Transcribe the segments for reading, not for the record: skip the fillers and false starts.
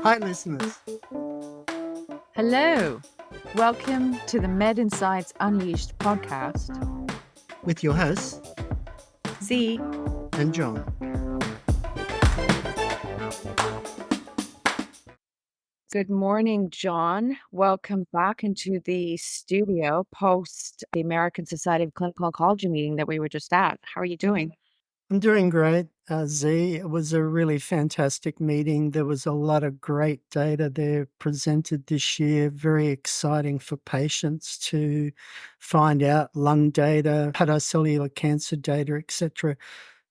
Hi, listeners. Hello. Welcome to the MedInsights Unleashed podcast With your hosts, Z. and John. Good morning, John. Welcome back into the studio post the American Society of Clinical Oncology meeting that we were just at. How are you doing? I'm doing great, Z. It was a really fantastic meeting. There was a lot of great data there presented this year. Very exciting for patients to find out lung data, hepatocellular cancer data, etc.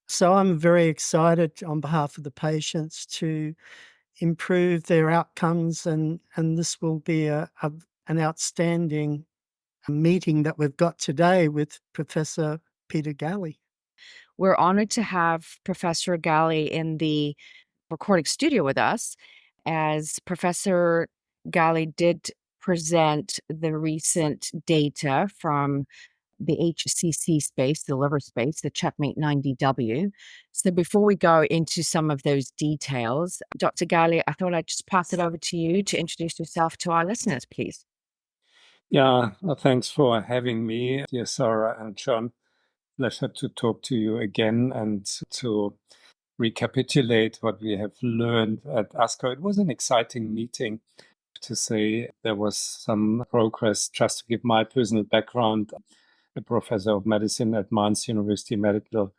So I'm very excited on behalf of the patients to improve their outcomes, and this will be an outstanding meeting that we've got today with Professor Peter Galle. We're honored to have Professor Galle in the recording studio with us, as Professor Galle did present the recent data from the HCC space, the liver space, the Checkmate 90W. So before we go into some of those details, Dr. Galle, I thought I'd just pass it over to you to introduce yourself to our listeners, please. Yeah, thanks for having me, dear Sarah and John. Pleasure to talk to you again and to recapitulate what we have learned at ASCO. It was an exciting meeting, to say there was some progress. Just to give my personal background, a professor of medicine at Mainz University Medical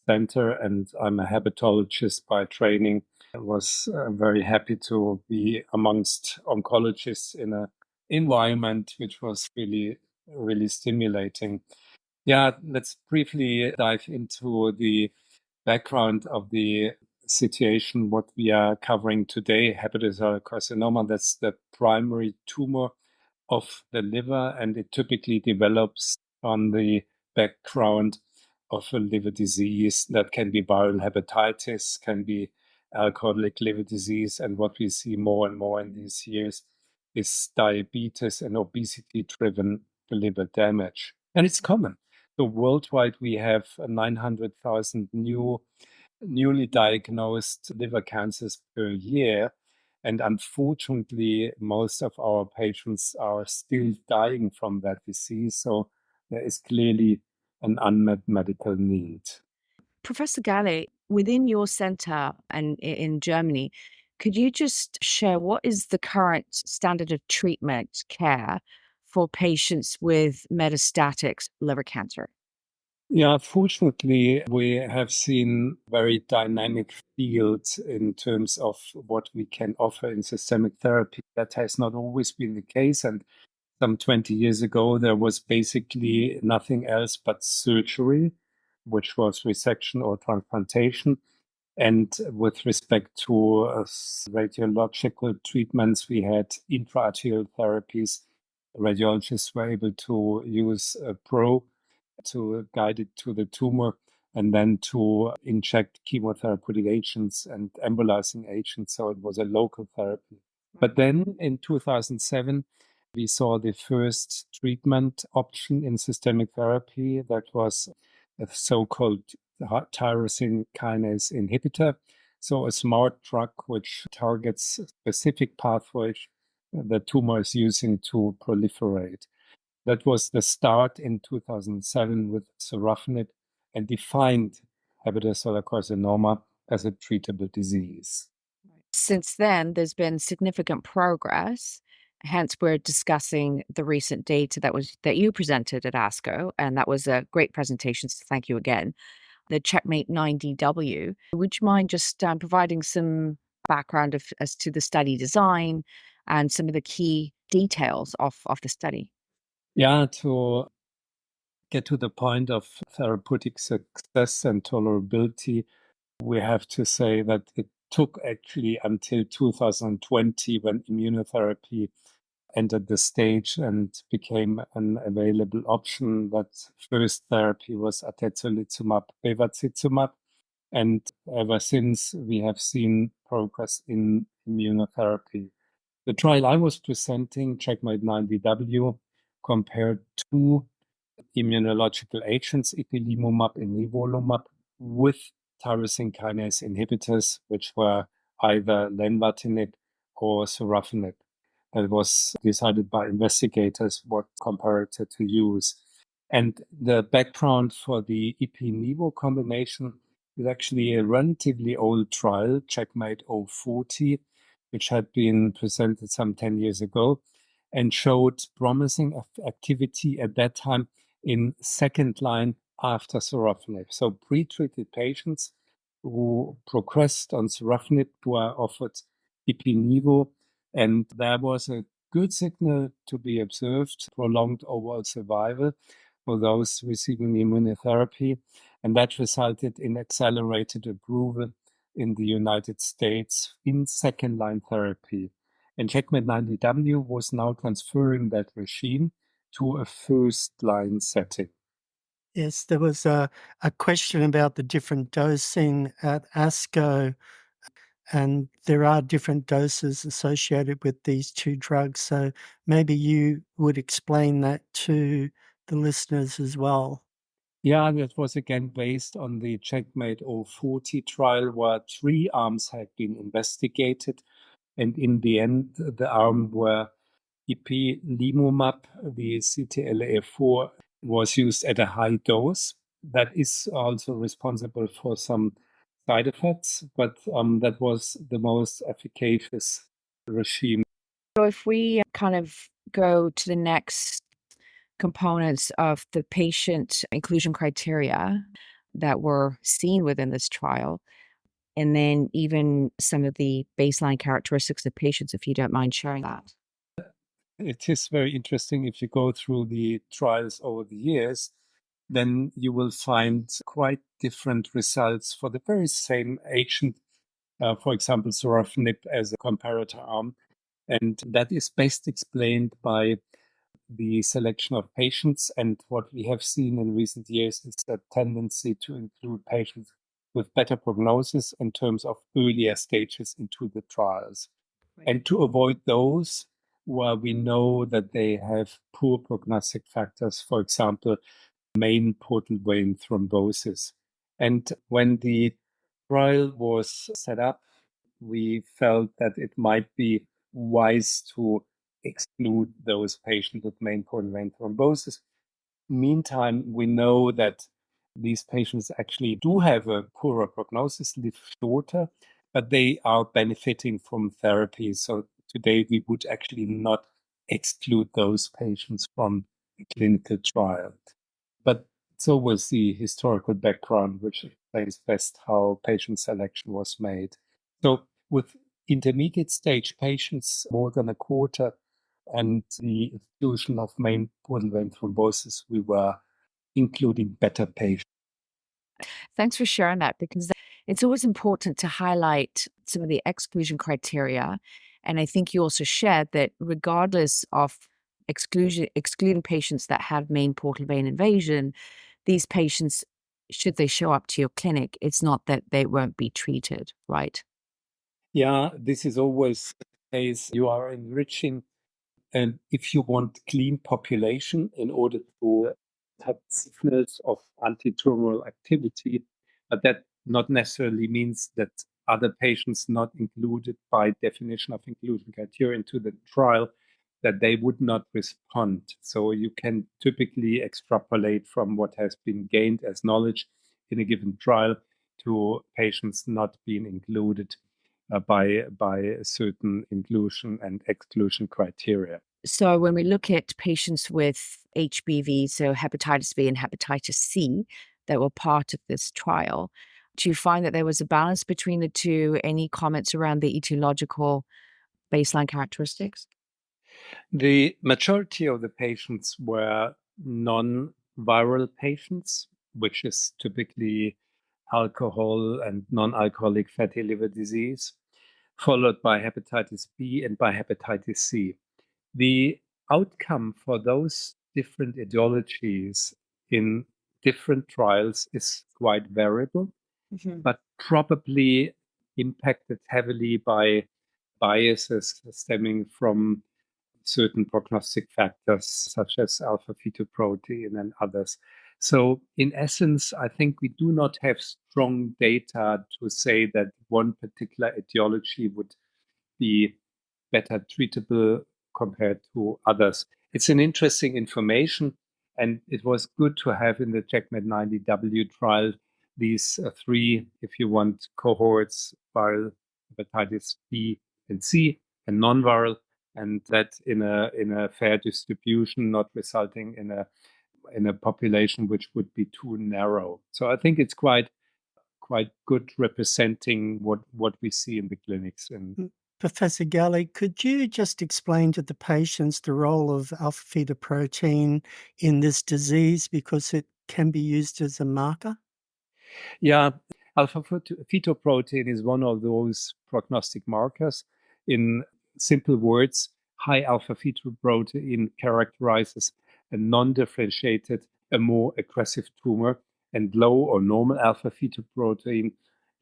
Center, and I'm a hepatologist by training. I was very happy to be amongst oncologists in an environment which was really stimulating. Yeah, let's briefly dive into the background of the situation, what we are covering today. Hepatocellular carcinoma, that's the primary tumor of the liver, and it typically develops on the background of a liver disease that can be viral hepatitis, can be alcoholic liver disease, and what we see more and more in these years is diabetes and obesity-driven liver damage. And it's common. So worldwide, we have 900,000 newly diagnosed liver cancers per year. And unfortunately, most of our patients are still dying from that disease. So there is clearly an unmet medical need. Professor Galle, within your center and in Germany, could you just share what is the current standard of treatment care for patients with metastatic liver cancer? Yeah, fortunately, we have seen very dynamic fields in terms of what we can offer in systemic therapy. That has not always been the case. And some 20 years ago, there was basically nothing else but surgery, which was resection or transplantation. And with respect to radiological treatments, we had intraarterial therapies. Radiologists were able to use a probe to guide it to the tumor and then to inject chemotherapeutic agents and embolizing agents. So it was a local therapy. But then in 2007, we saw the first treatment option in systemic therapy that was a so-called tyrosine kinase inhibitor. So a smart drug which targets specific pathways the tumor is using to proliferate. That was the start in 2007 with sorafenib and defined hepatocellular carcinoma as a treatable disease. Since then, there's been significant progress. Hence, we're discussing the recent data that you presented at ASCO, and that was a great presentation. So thank you again. The Checkmate 90W. Would you mind just providing some background as to the study design and some of the key details of the study? Yeah, to get to the point of therapeutic success and tolerability, we have to say that it took actually until 2020 when immunotherapy entered the stage and became an available option. That first therapy was atezolizumab, bevacizumab. And ever since, we have seen progress in immunotherapy. The trial I was presenting, Checkmate 90W, compared two immunological agents, ipilimumab and nivolumab, with tyrosine kinase inhibitors, which were either lenvatinib or sorafenib. It was decided by investigators what comparator to use. And the background for the Ipi-Nivo combination is actually a relatively old trial, Checkmate 040, which had been presented some 10 years ago and showed promising activity at that time in second line after sorafenib. So pre-treated patients who progressed on sorafenib were offered Ipi-Nivo, and there was a good signal to be observed, prolonged overall survival for those receiving immunotherapy, and that resulted in accelerated approval in the United States in second-line therapy. And Checkmate 90W was now transferring that regime to a first-line setting. Yes, there was a question about the different dosing at ASCO, and there are different doses associated with these two drugs. So maybe you would explain that to the listeners as well. Yeah, that was again based on the Checkmate 040 trial, where 3 arms had been investigated. And in the end, the arm where Ipilimumab, the CTLA-4, was used at a high dose. That is also responsible for some side effects, but that was the most efficacious regime. So if we kind of go to the next components of the patient inclusion criteria that were seen within this trial, and then even some of the baseline characteristics of patients, if you don't mind sharing that. It is very interesting. If you go through the trials over the years, then you will find quite different results for the very same agent. For example, sorafenib as a comparator arm. And that is best explained by the selection of patients. And what we have seen in recent years is a tendency to include patients with better prognosis in terms of earlier stages into the trials. And to avoid those where we know that they have poor prognostic factors, for example, main portal vein thrombosis. And when the trial was set up, we felt that it might be wise to exclude those patients with main portal vein thrombosis. Meantime, we know that these patients actually do have a poorer prognosis, live shorter, but they are benefiting from therapy. So today we would actually not exclude those patients from the clinical trial. But so was the historical background, which explains best how patient selection was made. So with intermediate stage patients, more than a quarter, and the exclusion of main portal vein thrombosis, we were including better patients. Thanks for sharing that, because it's always important to highlight some of the exclusion criteria. And I think you also shared that regardless of excluding patients that have main portal vein invasion, these patients, should they show up to your clinic, it's not that they won't be treated, right? Yeah, this is always the case. You are enriching, and if you want clean population in order to have signals of anti-tumoral activity, but that not necessarily means that other patients not included by definition of inclusion criteria into the trial, that they would not respond. So you can typically extrapolate from what has been gained as knowledge in a given trial to patients not being included by a certain inclusion and exclusion criteria. So when we look at patients with HBV, so hepatitis B and hepatitis C, that were part of this trial, do you find that there was a balance between the two? Any comments around the etiological baseline characteristics? The majority of the patients were non-viral patients, which is typically alcohol and non-alcoholic fatty liver disease, followed by hepatitis B and by hepatitis C. The outcome for those different etiologies in different trials is quite variable, but probably impacted heavily by biases stemming from certain prognostic factors such as alpha fetoprotein and others. So in essence, I think we do not have strong data to say that one particular etiology would be better treatable compared to others. It's an interesting information, and it was good to have in the Checkmate 90W trial these three, if you want, cohorts: viral hepatitis B and C and non-viral, and that in a fair distribution, not resulting in a population which would be too narrow. So I think it's quite good representing what we see in the clinics. And Professor Galle, could you just explain to the patients the role of alpha fetoprotein in this disease, because it can be used as a marker? yeah, alpha fetoprotein is one of those prognostic markers. In simple words, high alpha fetoprotein characterizes a non-differentiated, a more aggressive tumor, and low or normal alpha fetoprotein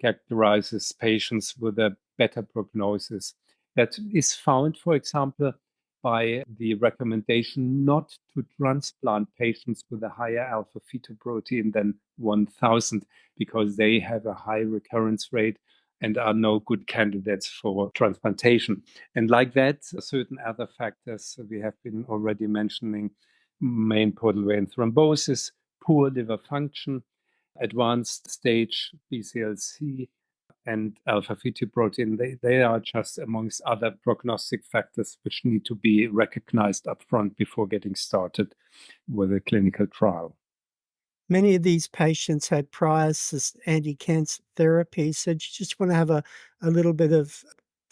characterizes patients with a better prognosis. That is found, for example, by the recommendation not to transplant patients with a higher alpha fetoprotein than 1,000, because they have a high recurrence rate and are no good candidates for transplantation. And like that, certain other factors we have been already mentioning: main portal vein thrombosis, poor liver function, advanced stage BCLC, and alpha fetoprotein. They are just amongst other prognostic factors which need to be recognized upfront before getting started with a clinical trial. Many of these patients had prior anti-cancer therapy, so do you just want to have a little bit of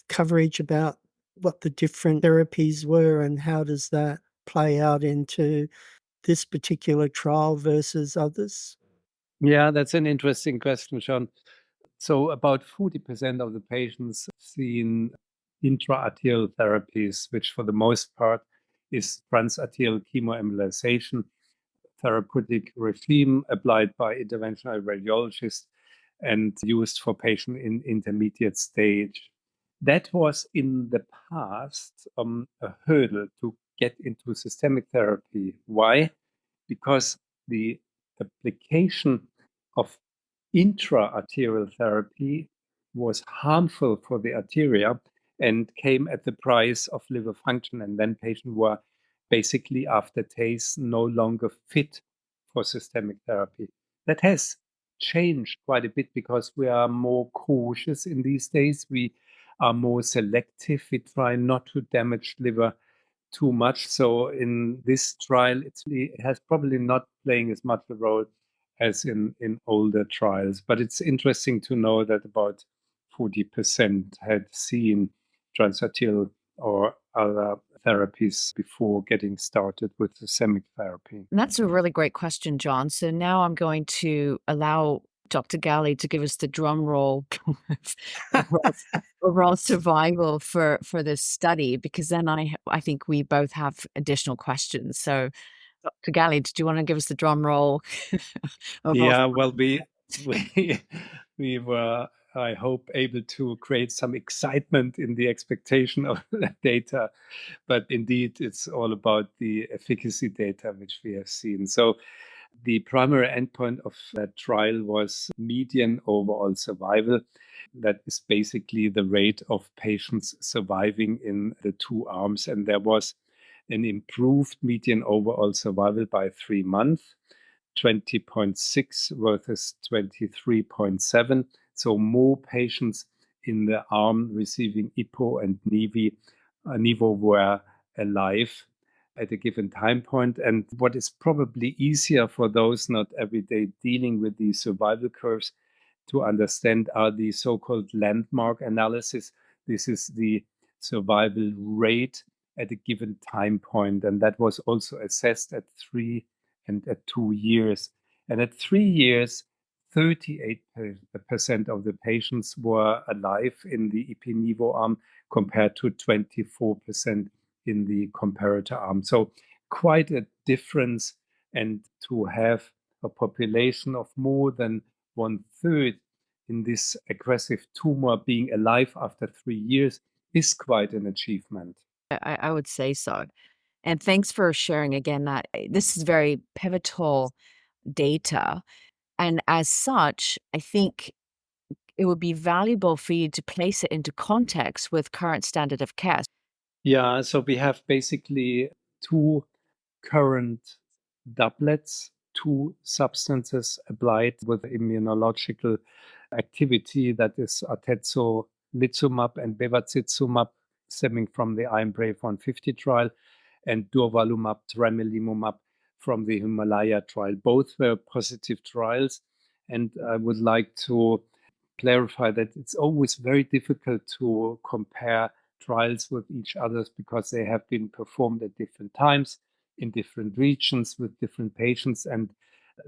coverage about what the different therapies were and how does that play out into this particular trial versus others? Yeah, that's an interesting question, Sean. So about 40% of the patients have seen intra-arterial therapies, which for the most part is transarterial chemoembolization, therapeutic regime applied by interventional radiologists and used for patients in intermediate stage. That was in the past a hurdle to get into systemic therapy. Why? Because the application of intra-arterial therapy was harmful for the arteria and came at the price of liver function. And then patients were basically, after TACE, no longer fit for systemic therapy. That has changed quite a bit because we are more cautious in these days. We are more selective. We try not to damage liver too much. So in this trial, it has probably not playing as much a role as in older trials. But it's interesting to know that about 40% had seen transarterial or other therapies before getting started with systemic therapy. That's a really great question, John. So now I'm going to allow Dr. Galle to give us the drum roll overall, overall survival for this study, because then I think we both have additional questions. So, Dr. Galle, did you want to give us the drum roll? Yeah, well, we we were, I hope, able to create some excitement in the expectation of that data. But indeed, it's all about the efficacy data which we have seen. So the primary endpoint of that trial was median overall survival. That is basically the rate of patients surviving in the two arms. And there was an improved median overall survival by 3 months, 20.6 versus 23.7. So more patients in the arm receiving IPO and Nivo were alive at a given time point. And what is probably easier for those not every day dealing with these survival curves to understand are the so-called landmark analysis. This is the survival rate at a given time point, and that was also assessed at 3 and at 2 years. And at 3 years, 38% of the patients were alive in the Ipi-Nivo arm compared to 24% in the comparator arm. So quite a difference. And to have a population of more than 1/3 in this aggressive tumor being alive after 3 years is quite an achievement. I would say so. And thanks for sharing again that this is very pivotal data. And as such, I think it would be valuable for you to place it into context with current standard of care. Yeah, so we have basically two current doublets, two substances applied with immunological activity, that is atezolizumab and bevacizumab, stemming from the Iron Brave 150 trial, and durvalumab, tremelimumab from the Himalaya trial. Both were positive trials, and I would like to clarify that it's always very difficult to compare trials with each other because they have been performed at different times in different regions with different patients, and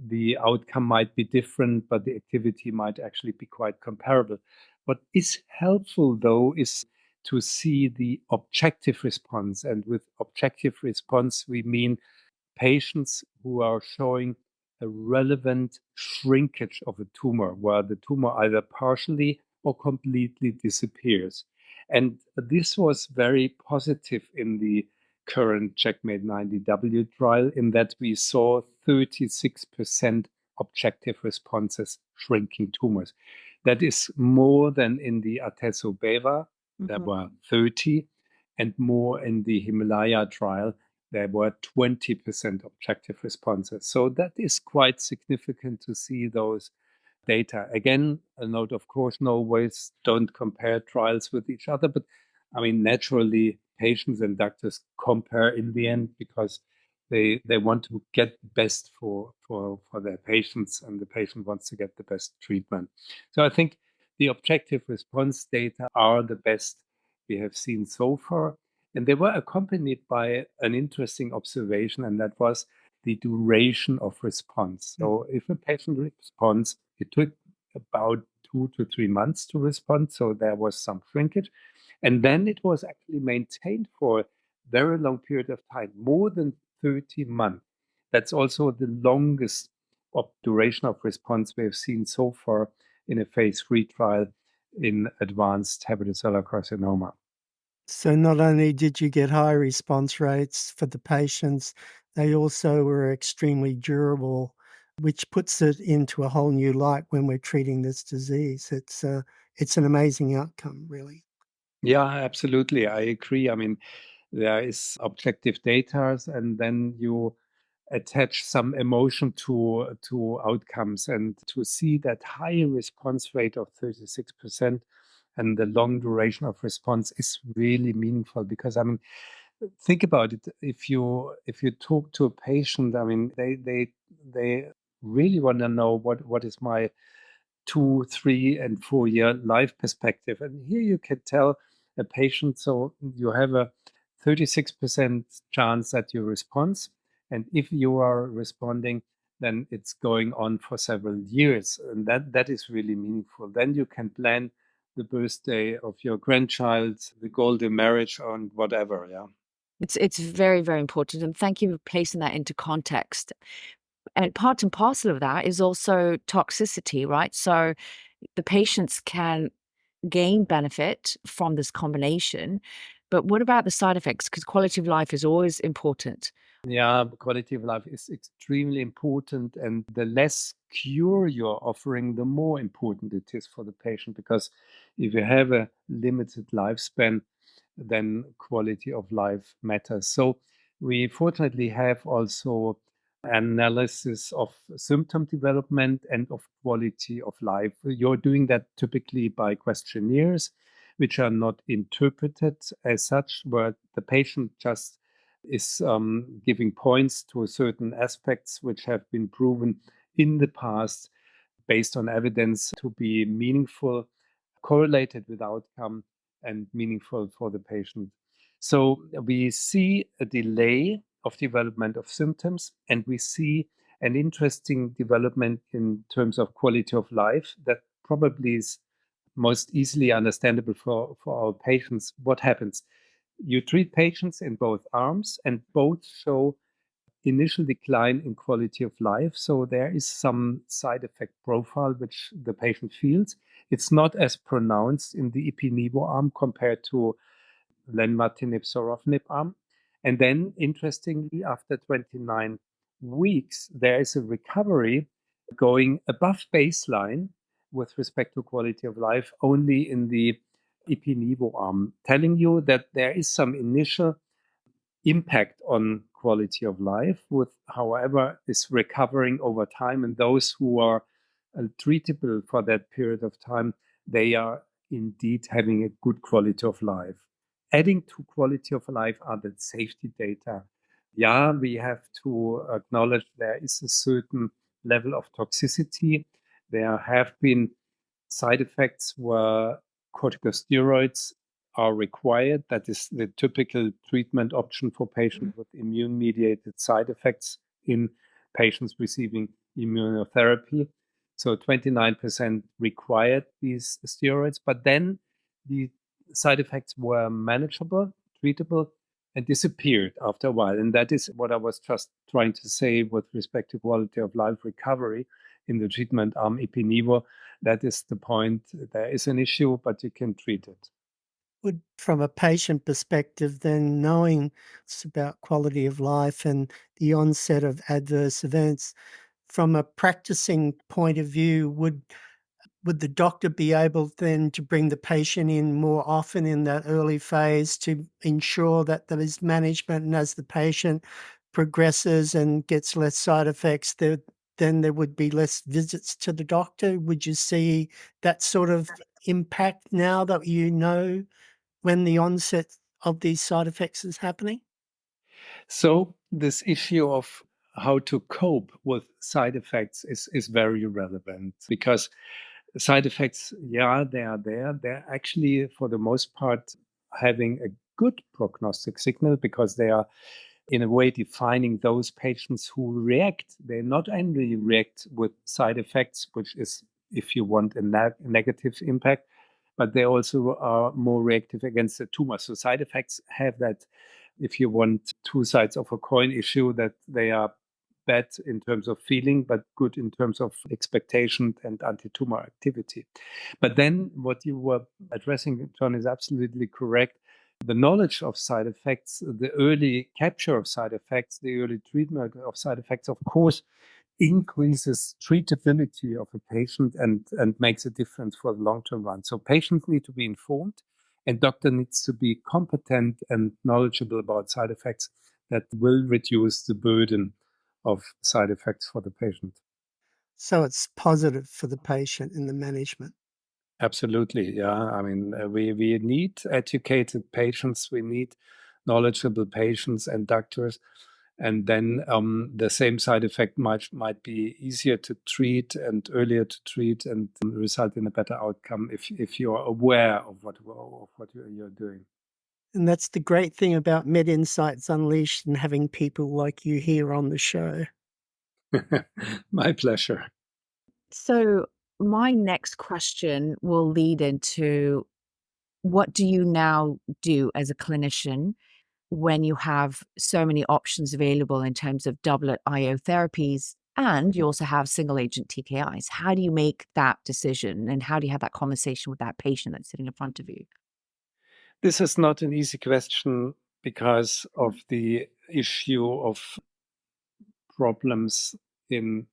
the outcome might be different, but the activity might actually be quite comparable. What is helpful, though, is to see the objective response. And with objective response, we mean patients who are showing a relevant shrinkage of a tumor, where the tumor either partially or completely disappears. And this was very positive in the current Checkmate 90W trial, in that we saw 36% objective responses shrinking tumors. That is more than in the Atezo-Beva, there were 30, and more in the Himalaya trial, there were 20% objective responses. So that is quite significant to see those data. Again, a note of caution always, don't compare trials with each other. But I mean, naturally, patients and doctors compare in the end because they want to get best for their patients, and the patient wants to get the best treatment. So I think the objective response data are the best we have seen so far. And they were accompanied by an interesting observation, and that was the duration of response. So if a patient responds, it took about 2 to 3 months to respond. So there was some shrinkage. And then it was actually maintained for a very long period of time, more than 30 months. That's also the longest duration of response we have seen so far in a phase 3 trial in advanced hepatocellular carcinoma. So not only did you get high response rates for the patients, they also were extremely durable, which puts it into a whole new light when we're treating this disease. It's an amazing outcome, really. Yeah, absolutely. I agree. I mean, there is objective data, and then you attach some emotion to outcomes, and to see that high response rate of 36% and the long duration of response is really meaningful. Because I mean, think about it. If you talk to a patient, I mean, they really want to know what is my 2, 3, and 4 year life perspective. And here you can tell a patient, so you have a 36% chance that you respond. And if you are responding, then it's going on for several years. And that is really meaningful. Then you can plan the birthday of your grandchild, the golden marriage, and whatever. Yeah. It's very, very important, and thank you for placing that into context. And part and parcel of that is also toxicity, right? So the patients can gain benefit from this combination, but what about the side effects? Because quality of life is always important. Yeah, quality of life is extremely important, and the less cure you're offering, the more important it is for the patient. Because if you have a limited lifespan, then quality of life matters. So we fortunately have also analysis of symptom development and of quality of life. You're doing that typically by questionnaires, which are not interpreted as such, where the patient just is giving points to certain aspects which have been proven in the past based on evidence to be meaningful, correlated with outcome, and meaningful for the patient. So we see a delay of development of symptoms, and we see an interesting development in terms of quality of life that probably is most easily understandable for our patients. What happens? You treat patients in both arms, and both show initial decline in quality of life. So there is some side effect profile which the patient feels. It's not as pronounced in the Ipi/Nivo arm compared to lenvatinib sorafenib arm. And then, interestingly, after 29 weeks, there is a recovery going above baseline with respect to quality of life only in the Ipi-Nivo arm, telling you that there is some initial impact on quality of life, with however is recovering over time. And those who are treatable for that period of time, they are indeed having a good quality of life. Adding to quality of life are the safety data. Yeah, we have to acknowledge there is a certain level of toxicity. There have been side effects where corticosteroids are required. That is the typical treatment option for patients with immune-mediated side effects in patients receiving immunotherapy. So 29% required these steroids, but then the side effects were manageable, treatable, and disappeared after a while. And that is what I was just trying to say with respect to quality of life recovery in the treatment arm Ipi-Nivo. That is the point. There is an issue, but you can treat it. Would, from a patient perspective, then knowing it's about quality of life and the onset of adverse events, from a practicing point of view, would the doctor be able then to bring the patient in more often in that early phase to ensure that there is management, and as the patient progresses and gets less side effects, then there would be less visits to the doctor? Would you see that sort of impact now that you know when the onset of these side effects is happening? So this issue of how to cope with side effects is very relevant, because side effects, yeah, they are there. They're actually, for the most part, having a good prognostic signal, because they are in a way defining those patients who react. They not only react with side effects, which is, if you want, a negative impact, but they also are more reactive against the tumor. So side effects have that, if you want, two sides of a coin issue, that they are bad in terms of feeling, but good in terms of expectation and anti-tumor activity. But then what you were addressing, John, is absolutely correct. The knowledge of side effects, the early capture of side effects, the early treatment of side effects, of course, increases treatability of a patient and makes a difference for the long-term run. So patients need to be informed, and doctor needs to be competent and knowledgeable about side effects that will reduce the burden of side effects for the patient. So it's positive for the patient in the management. Absolutely, yeah. I mean, we need educated patients. We need knowledgeable patients and doctors, and then the same side effect might be easier to treat and earlier to treat, and result in a better outcome if you are aware of what you're doing. And that's the great thing about MedInsights Unleashed and having people like you here on the show. My pleasure. So, my next question will lead into, what do you now do as a clinician when you have so many options available in terms of doublet IO therapies, and you also have single agent TKIs? How do you make that decision, and how do you have that conversation with that patient that's sitting in front of you? This is not an easy question because of the issue of problems in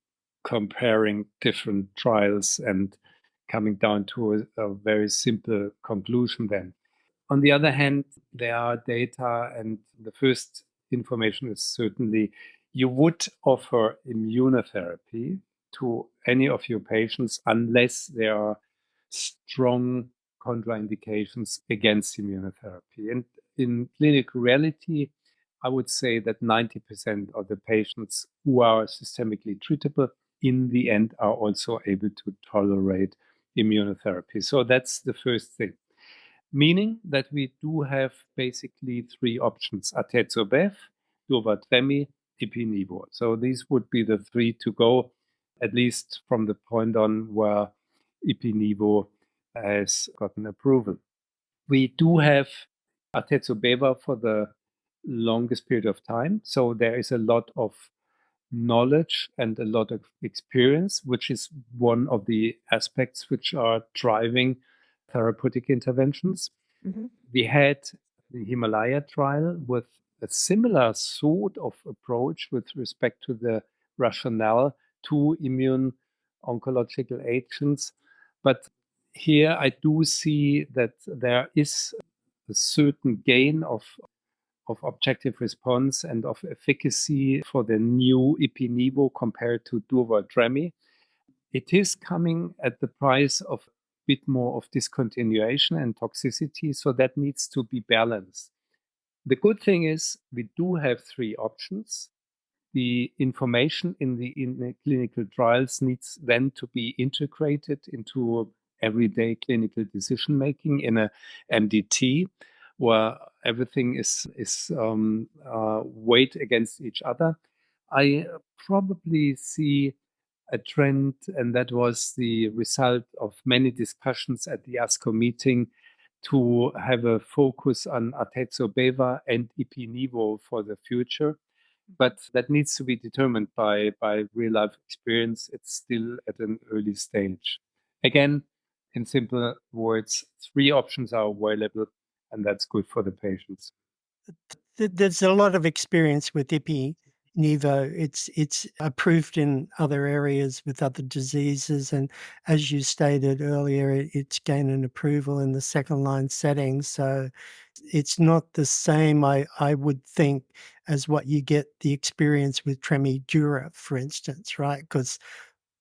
comparing different trials and coming down to a very simple conclusion then. On the other hand, there are data, and the first information is certainly you would offer immunotherapy to any of your patients unless there are strong contraindications against immunotherapy. And in clinical reality, I would say that 90% of the patients who are systemically treatable in the end are also able to tolerate immunotherapy. So that's the first thing. Meaning that we do have basically three options: atezo-bev, durva-tremi, Ipi-Nivo. So these would be the three to go, at least from the point on where Ipi-Nivo has gotten approval. We do have atezo-bev for the longest period of time. So there is a lot of knowledge and a lot of experience, which is one of the aspects which are driving therapeutic interventions. Mhm. We had the Himalaya trial with a similar sort of approach with respect to the rationale to immune oncological agents. But here I do see that there is a certain gain of objective response and of efficacy for the new Ipi/Nivo compared to Durva/Tremi. It is coming at the price of a bit more of discontinuation and toxicity, so that needs to be balanced. The good thing is we do have three options. The information in the clinical trials needs then to be integrated into everyday clinical decision making in a MDT, where everything is weighed against each other. I probably see a trend, and that was the result of many discussions at the ASCO meeting, to have a focus on Atezo/Beva and Ipi/Nivo for the future. But that needs to be determined by real life experience. It's still at an early stage. Again, in simple words, three options are available, and that's good for the patients. There's a lot of experience with Ipi/Nivo. It's approved in other areas with other diseases, and as you stated earlier, it's gained an approval in the second-line setting. So it's not the same, I would think, as what you get the experience with Tremi/Dura, for instance, right? Because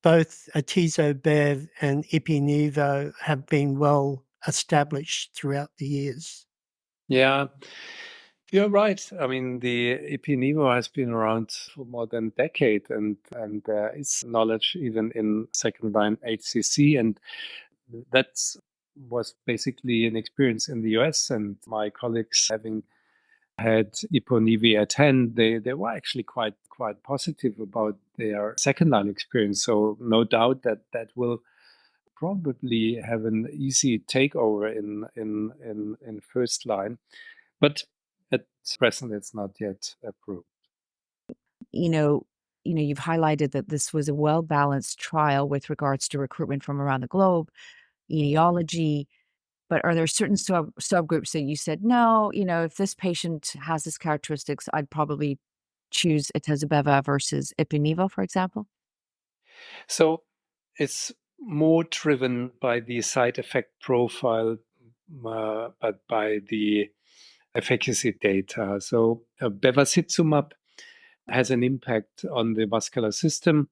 both Atezo/Bev and Ipi/Nivo have been well established throughout the years. Yeah, you're right. I mean, the Ipi/Nivo has been around for more than a decade, and there is knowledge even in second-line HCC, and that was basically an experience in the US. And my colleagues, having had Ipi/Nivo at hand, they were actually quite positive about their second-line experience. So no doubt that will probably have an easy takeover in first line. But at present, it's not yet approved. You've highlighted that this was a well-balanced trial with regards to recruitment from around the globe, etiology, but are there certain subgroups that you said, no, if this patient has this characteristics, I'd probably choose Atezo/Beva versus Ipi/Nivo, for example? So it's more driven by the side effect profile, but by the efficacy data. So bevacizumab has an impact on the vascular system,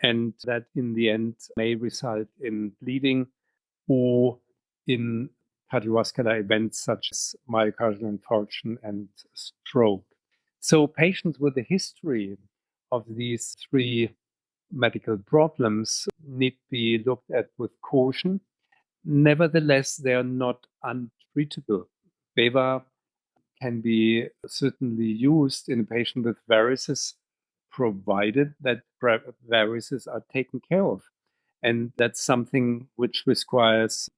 and that in the end may result in bleeding or in cardiovascular events such as myocardial infarction and stroke. So patients with a history of these three medical problems need to be looked at with caution. Nevertheless, they are not untreatable. Beva can be certainly used in a patient with varices, provided that varices are taken care of. And that's something which requires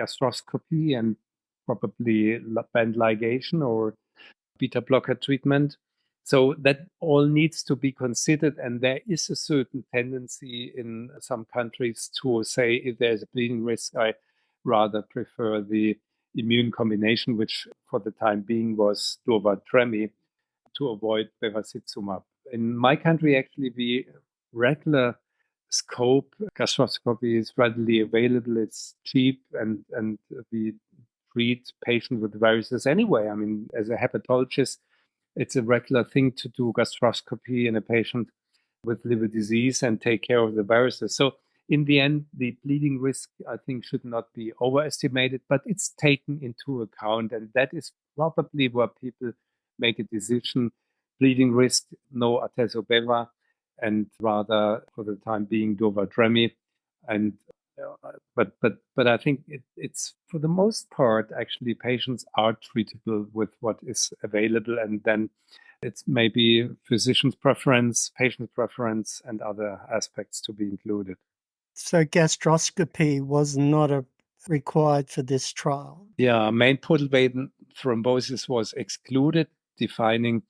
gastroscopy and probably band ligation or beta blocker treatment. So that all needs to be considered. And there is a certain tendency in some countries to say, if there's a bleeding risk, I rather prefer the immune combination, which for the time being was Durva/Tremi, to avoid bevacizumab. In my country, actually, the regular scope gastroscopy is readily available. It's cheap, and we treat patients with varices anyway. I mean, as a hepatologist, it's a regular thing to do gastroscopy in a patient with liver disease and take care of the varices. So in the end, the bleeding risk, I think, should not be overestimated, but it's taken into account. And that is probably where people make a decision. Bleeding risk, no Atezo/Beva, and rather for the time being Durva/Tremi. And but I think it's for the most part actually patients are treatable with what is available, and then it's maybe physician's preference, patient preference, and other aspects to be included. So gastroscopy was not required for this trial. Yeah, main portal vein thrombosis was excluded, defining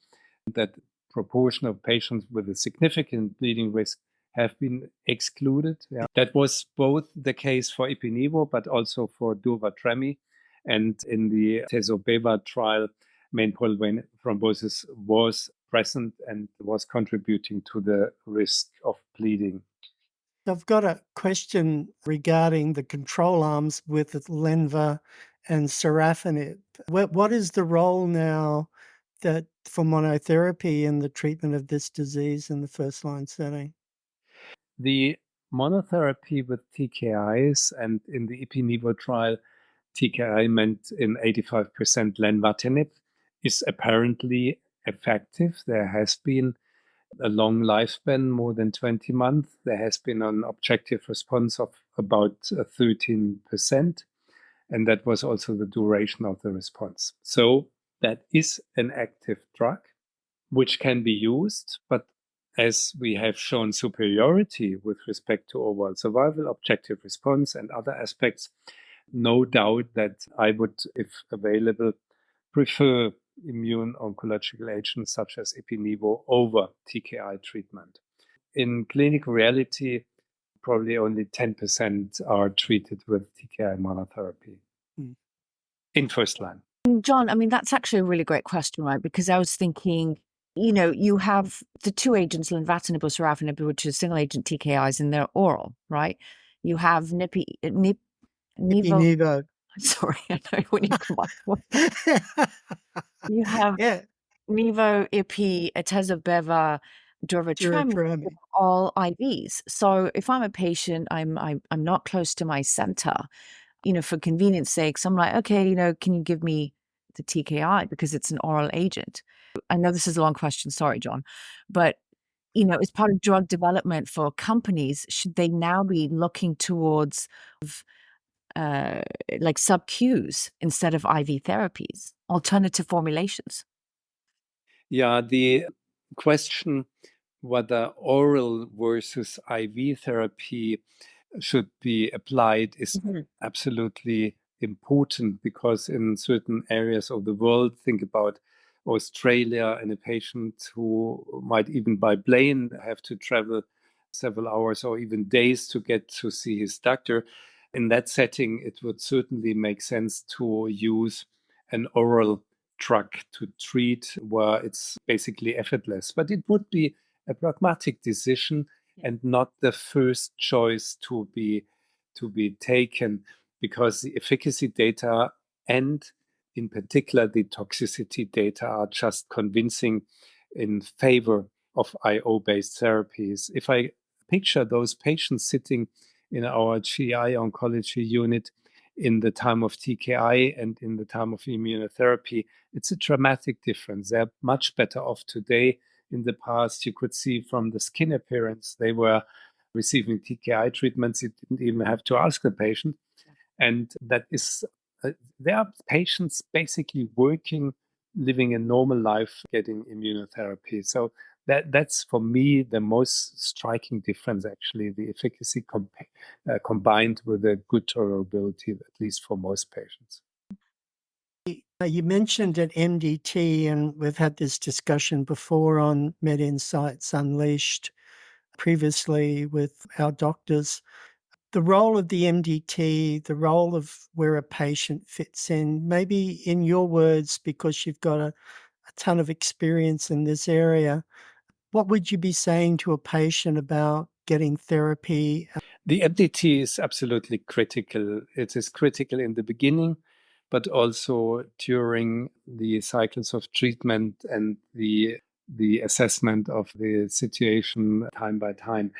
that proportion of patients with a significant bleeding risk have been excluded. Yeah. That was both the case for Ipi/Nivo, but also for Durva/Tremi. And in the Atezo/Beva trial, main portal vein thrombosis was present and was contributing to the risk of bleeding. I've got a question regarding the control arms with lenva and sorafenib. What is the role now that for monotherapy in the treatment of this disease in the first-line setting? The monotherapy with TKIs, and in the Ipi-Nivo trial, TKI meant in 85% lenvatinib, is apparently effective. There has been a long lifespan, more than 20 months. There has been an objective response of about 13%, and that was also the duration of the response. So that is an active drug which can be used, but as we have shown superiority with respect to overall survival, objective response, and other aspects, no doubt that I would, if available, prefer immune oncological agents such as Ipi-Nivo over TKI treatment. In clinical reality, probably only 10% are treated with TKI monotherapy in first line. John, I mean, that's actually a really great question, right? Because I was thinking, you have the two agents, lenvatinib or sorafenib, which is single agent TKIs, and they're oral, right? You have Nivo. Ipi-Nivo. Sorry, I know when you combine. You have Yeah, Nivo, Ipi, Atezolizumab, durvalumab, Durvalumab. all IVs. So if I'm a patient, I'm not close to my center, for convenience sakes, I'm like, okay, can you give me the TKI because it's an oral agent? I know this is a long question. Sorry, John. But, as part of drug development for companies, should they now be looking towards like sub-Qs instead of IV therapies, alternative formulations? Yeah, the question whether oral versus IV therapy should be applied is absolutely important, because in certain areas of the world, think about Australia, and a patient who might even by plane have to travel several hours or even days to get to see his doctor. In that setting, it would certainly make sense to use an oral drug to treat where it's basically effortless. But it would be a pragmatic decision and not the first choice to be taken, because the efficacy data and in particular the toxicity data are just convincing in favor of IO-based therapies. If I picture those patients sitting in our GI oncology unit in the time of TKI and in the time of immunotherapy, it's a dramatic difference. They're much better off today. In the past, you could see from the skin appearance, they were receiving TKI treatments. You didn't even have to ask the patient. And that is, there are patients basically working, living a normal life, getting immunotherapy. So that's for me the most striking difference, actually, the efficacy combined with a good tolerability, at least for most patients. You mentioned at MDT, and we've had this discussion before on MedInsights Unleashed previously with our doctors, the role of the MDT, the role of where a patient fits in, maybe in your words, because you've got a ton of experience in this area. What would you be saying to a patient about getting therapy? The MDT is absolutely critical. It is critical in the beginning, but also during the cycles of treatment and the assessment of the situation time by time.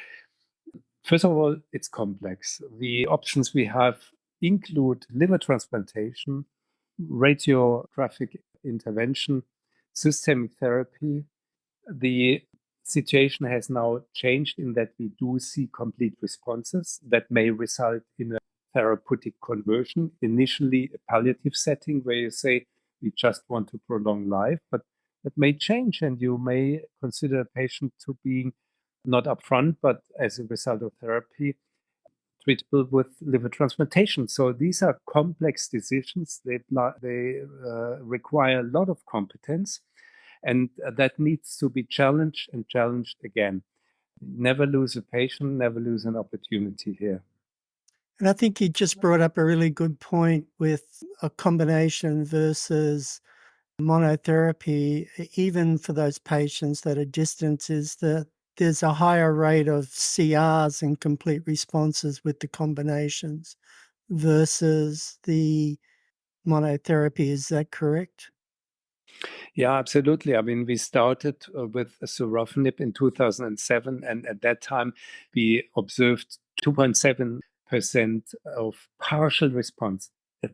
First of all, it's complex. The options we have include liver transplantation, radiographic intervention, systemic therapy. The situation has now changed in that we do see complete responses that may result in a therapeutic conversion. Initially, a palliative setting where you say, we just want to prolong life, but that may change, and you may consider a patient to be not upfront, but as a result of therapy, treatable with liver transplantation. So these are complex decisions. They require a lot of competence, and that needs to be challenged and challenged again. Never lose a patient, never lose an opportunity here. And I think you just brought up a really good point with a combination versus monotherapy, even for those patients that are distant, is that there's a higher rate of CRs and complete responses with the combinations versus the monotherapy. Is that correct? Yeah, absolutely. I mean, we started with sorafenib in 2007, and at that time, we observed 2.7% of partial response.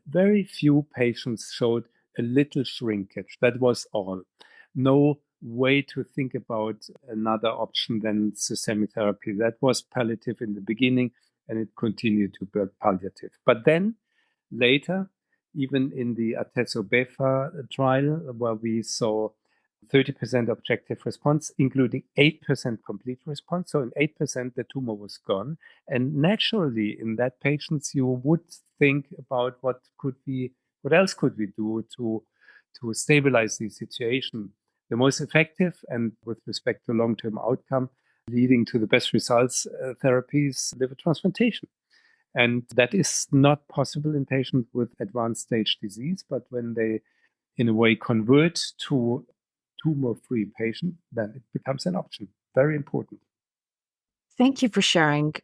Very few patients showed a little shrinkage. That was all. No way to think about another option than systemic therapy. That was palliative in the beginning, and it continued to be palliative. But then later, even in the Atezo-Befa trial, where we saw 30% objective response, including 8% complete response. So in 8%, the tumor was gone. And naturally, in that patients, you would think about what else could we do to stabilize the situation. The most effective and with respect to long-term outcome, leading to the best results, therapies, liver transplantation. And that is not possible in patients with advanced stage disease, but when they, in a way, convert to tumor-free patient, then it becomes an option. Very important. Thank you for sharing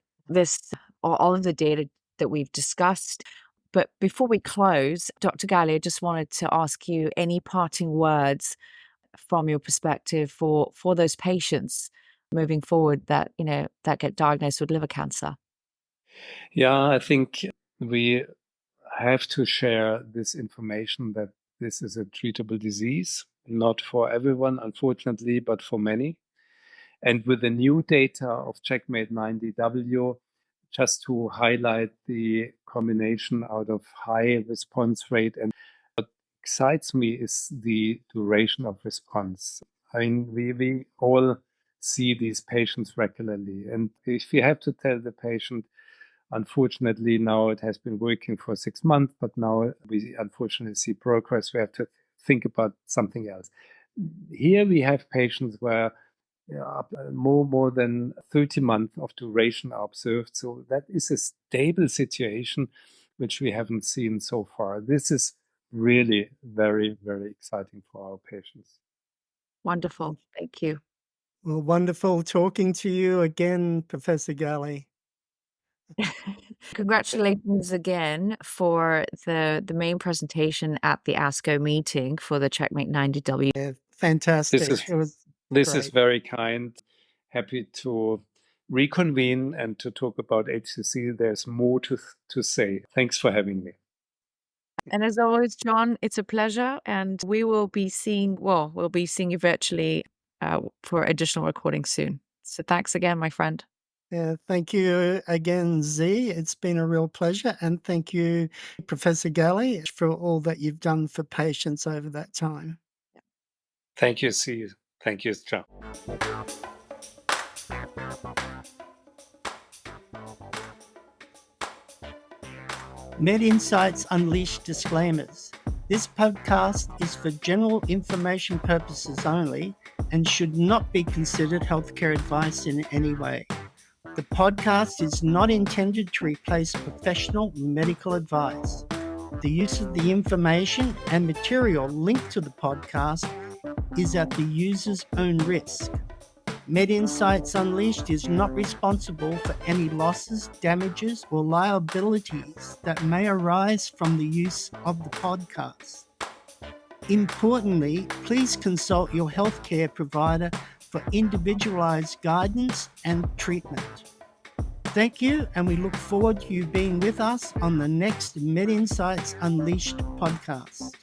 all of the data that we've discussed. But before we close, Dr. Galle, I just wanted to ask you any parting words from your perspective for those patients moving forward that get diagnosed with liver cancer. Yeah, I think we have to share this information that this is a treatable disease, not for everyone, unfortunately, but for many. And with the new data of Checkmate 90W, just to highlight the combination out of high response rate, and what excites me is the duration of response. I mean, we all see these patients regularly. And if you have to tell the patient, unfortunately, now it has been working for 6 months, but now we unfortunately see progress. We have to think about something else. Here we have patients where more than 30 months of duration are observed. So that is a stable situation, which we haven't seen so far. This is really very, very exciting for our patients. Wonderful. Thank you. Well, wonderful talking to you again, Professor Galle. Congratulations again for the main presentation at the ASCO meeting for the Checkmate 90W. Yeah, fantastic. This is great. very kind. Happy to reconvene and to talk about HCC. There's more to say. Thanks for having me. And as always, John, it's a pleasure. And we will be seeing you virtually for additional recordings soon. So thanks again, my friend. Yeah, thank you again, Z. It's been a real pleasure. And thank you, Professor Galle, for all that you've done for patients over that time. Thank you, C. Thank you, John. MedInsights Unleashed disclaimers. This podcast is for general information purposes only and should not be considered healthcare advice in any way. The podcast is not intended to replace professional medical advice. The use of the information and material linked to the podcast is at the user's own risk. MedInsights Unleashed is not responsible for any losses, damages, or liabilities that may arise from the use of the podcast. Importantly, please consult your healthcare provider for individualized guidance and treatment. Thank you, and we look forward to you being with us on the next MedInsights Unleashed podcast.